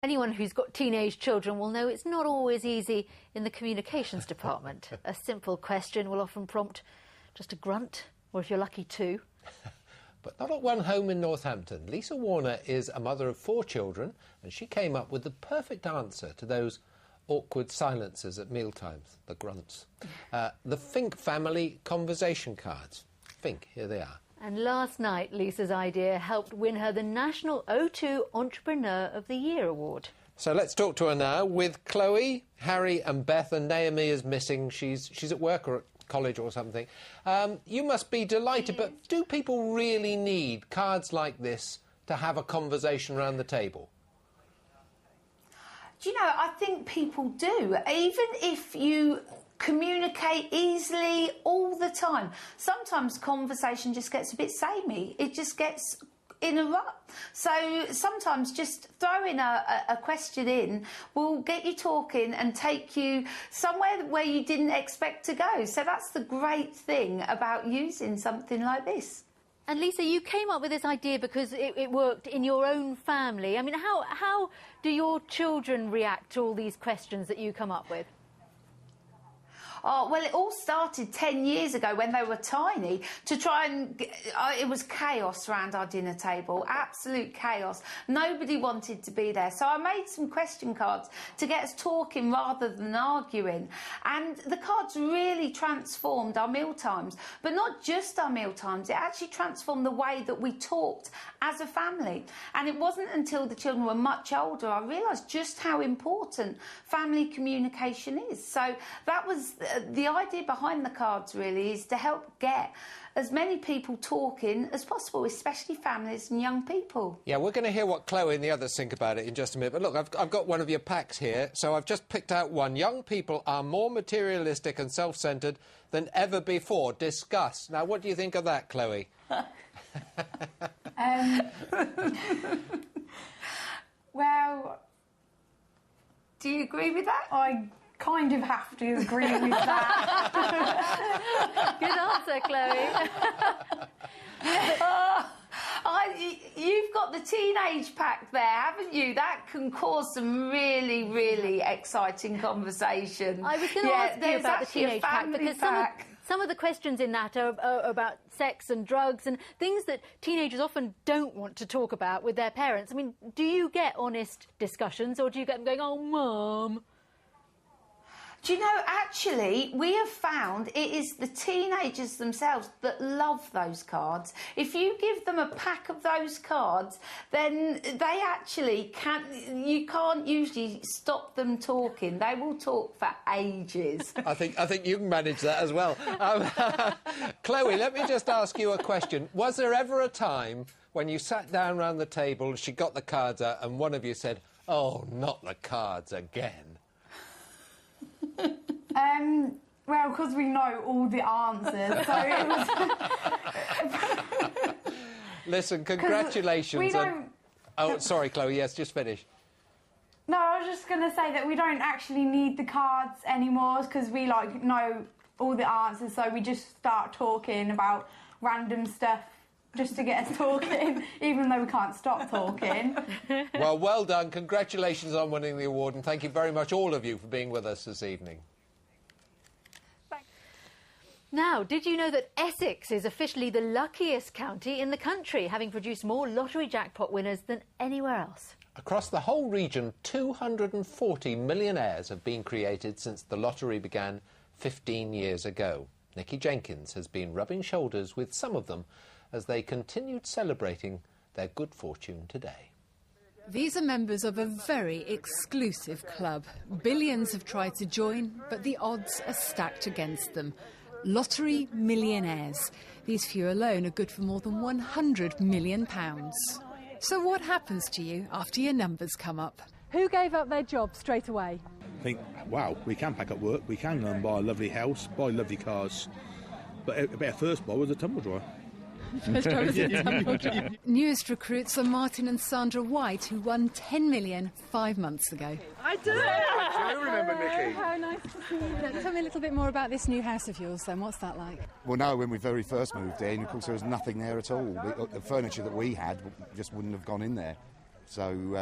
Anyone who's got teenage children will know it's not always easy in the communications department. A simple question will often prompt just a grunt, or if you're lucky, two. But not at one home in Northampton. Lisa Warner is a mother of 4 children, and she came up with the perfect answer to those awkward silences at mealtimes, the grunts. The Fink family conversation cards. Fink, here they are. And last night, Lisa's idea helped win her the National O2 Entrepreneur of the Year award. So let's talk to her now with Chloe, Harry and Beth, and Naomi is missing. She's at work or at college or something. You must be delighted, but do people really need cards like this to have a conversation around the table? Do you know, I think people do. Even if you communicate easily all the time, sometimes conversation just gets a bit samey. It just gets in a rut. So sometimes just throwing a question in will get you talking and take you somewhere where you didn't expect to go. So that's the great thing about using something like this. And Lisa, you came up with this idea because it worked in your own family. I mean, how do your children react to all these questions that you come up with? Oh, well, it all started 10 years ago when they were tiny to try and... it was chaos around our dinner table, absolute chaos. Nobody wanted to be there. So I made some question cards to get us talking rather than arguing. And the cards really transformed our meal times. But not just our meal times, it actually transformed the way that we talked as a family. And it wasn't until the children were much older I realised just how important family communication is. So that was... the idea behind the cards really is to help get as many people talking as possible, especially families and young people. Yeah, we're going to hear what Chloe and the others think about it in just a minute. But look, I've got one of your packs here, so I've just picked out one. Young people are more materialistic and self-centred than ever before. Discuss. Now, what do you think of that, Chloe? Well, do you agree with that? I kind of have to agree with that. Good answer, Chloe. You've got the teenage pack there, haven't you? That can cause some really, really exciting conversation. I was going to ask you about the teenage pack because some of the questions in that are about sex and drugs and things that teenagers often don't want to talk about with their parents. I mean, do you get honest discussions or do you get them going, "Oh, Mum"? Do you know, actually, we have found it is the teenagers themselves that love those cards. If you give them a pack of those cards, then they actually can't... you can't usually stop them talking. They will talk for ages. I think you can manage that as well. Chloe, let me just ask you a question. Was there ever a time when you sat down round the table, she got the cards out, and one of you said, "Oh, not the cards again"? Well, because we know all the answers, so it was... Listen, congratulations. We don't... Oh, sorry, Chloe, yes, just finish. No, I was just going to say that we don't actually need the cards anymore because we, like, know all the answers, so we just start talking about random stuff just to get us talking, even though we can't stop talking. Well done. Congratulations on winning the award, and thank you very much, all of you, for being with us this evening. Now, did you know that Essex is officially the luckiest county in the country, having produced more lottery jackpot winners than anywhere else? Across the whole region, 240 millionaires have been created since the lottery began 15 years ago. Nikki Jenkins has been rubbing shoulders with some of them as they continued celebrating their good fortune today. These are members of a very exclusive club. Billions have tried to join, but the odds are stacked against them. Lottery millionaires. These few alone are good for more than £100 million. So what happens to you after your numbers come up? Who gave up their job straight away? I think, wow, we can pack up work, we can buy a lovely house, buy lovely cars. But our first buy was a tumble dryer. Newest recruits are Martin and Sandra White, who won $10 million 5 months ago. I do! I do remember, Nikki. How nice to see you. Tell me a little bit more about this new house of yours then. What's that like? Well, no, when we very first moved in, of course, there was nothing there at all. The furniture that we had just wouldn't have gone in there. So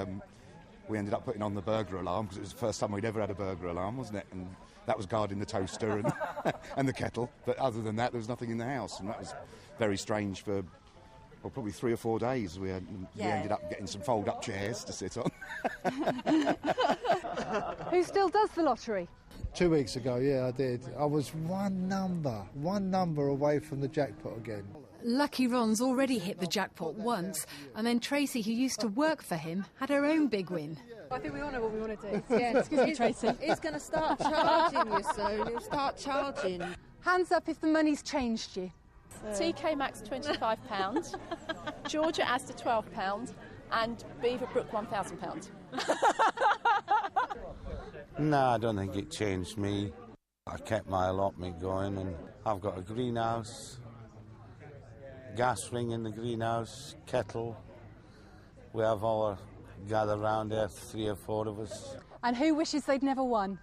we ended up putting on the burglar alarm because it was the first time we'd ever had a burglar alarm, wasn't it? And that was guarding the toaster and, and the kettle. But other than that, there was nothing in the house, and that was very strange for, well, probably 3 or 4 days. We ended up getting some fold-up chairs to sit on. Who still does the lottery? 2 weeks ago, yeah, I did. I was one number away from the jackpot again. Lucky Ron's already hit the jackpot once, and then Tracy, who used to work for him, had her own big win. I think we all know what we want to do. Yeah, excuse me, Tracy. It's going to start charging you soon. It'll start charging. Hands up if the money's changed you. TK Maxx £25, Georgia Asda £12, and Beaverbrook £1,000. No, I don't think it changed me. I kept my allotment going, and I've got a greenhouse, gas ring in the greenhouse, kettle. We have all gathered round there, 3 or 4 of us. And who wishes they'd never won?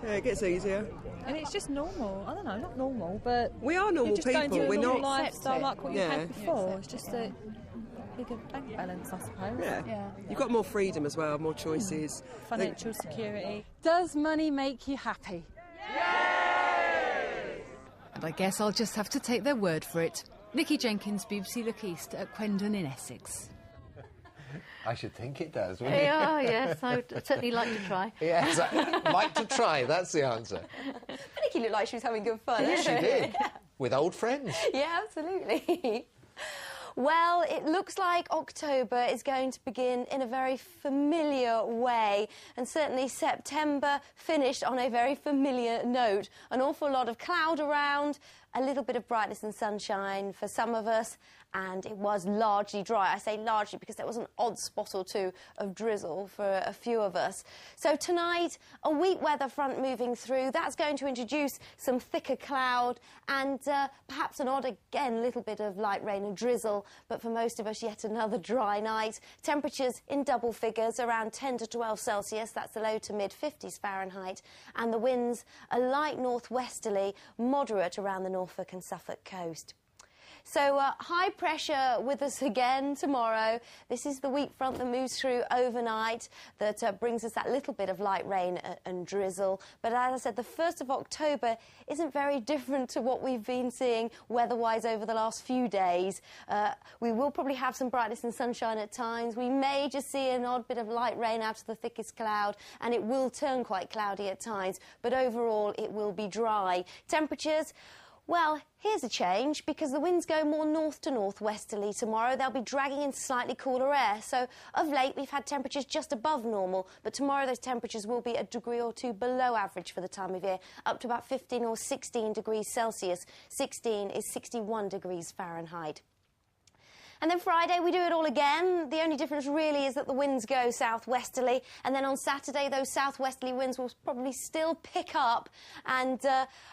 Yeah, it gets easier. And it's just normal. I don't know, not normal, but we are normal just people. Going to We're not lifestyle like what you had before. It's just a bigger bank balance, I suppose. Yeah. You've got more freedom as well, more choices. Financial security. Does money make you happy? And I guess I'll just have to take their word for it. Nikki Jenkins, BBC Look East at Quendon in Essex. I should think it does, wouldn't it? Yeah, yes, I would certainly like to try. Yes, like to try, that's the answer. But Nikki looked like she was having good fun. Yes, she did. With old friends. Yeah, absolutely. Well, it looks like October is going to begin in a very familiar way, and certainly September finished on a very familiar note. An awful lot of cloud around, a little bit of brightness and sunshine for some of us, and it was largely dry. I say largely because there was an odd spot or two of drizzle for a few of us. So tonight, a weak weather front moving through. That's going to introduce some thicker cloud and perhaps an odd, again, little bit of light rain and drizzle. But for most of us, yet another dry night. Temperatures in double figures, around 10 to 12 Celsius. That's the low to mid-50s Fahrenheit. And the winds are light northwesterly, moderate around the Norfolk and Suffolk coast. So high pressure with us again tomorrow. This is the weak front that moves through overnight that brings us that little bit of light rain and drizzle. But as I said, the 1st of October isn't very different to what we've been seeing weather-wise over the last few days. We will probably have some brightness and sunshine at times. We may just see an odd bit of light rain out of the thickest cloud, and it will turn quite cloudy at times. But overall, it will be dry. Temperatures... Well, here's a change, because the winds go more north to northwesterly tomorrow. They'll be dragging in slightly cooler air. So, of late, we've had temperatures just above normal, but tomorrow those temperatures will be a degree or two below average for the time of year, up to about 15 or 16 degrees Celsius. 16 is 61 degrees Fahrenheit. And then Friday, we do it all again. The only difference really is that the winds go southwesterly. And then on Saturday, those southwesterly winds will probably still pick up. And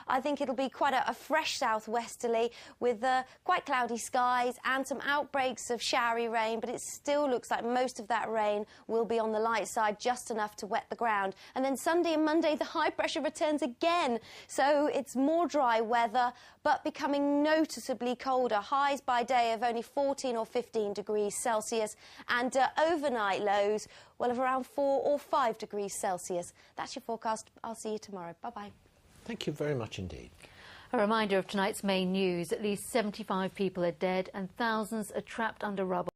I think it'll be quite a fresh southwesterly with quite cloudy skies and some outbreaks of showery rain. But it still looks like most of that rain will be on the light side, just enough to wet the ground. And then Sunday and Monday, the high pressure returns again. So it's more dry weather, but becoming noticeably colder. Highs by day of only 14 or 15 degrees Celsius, and overnight lows, well, of around 4 or 5 degrees Celsius. That's your forecast. I'll see you tomorrow. Bye-bye. Thank you very much indeed. A reminder of tonight's main news. At least 75 people are dead and thousands are trapped under rubble.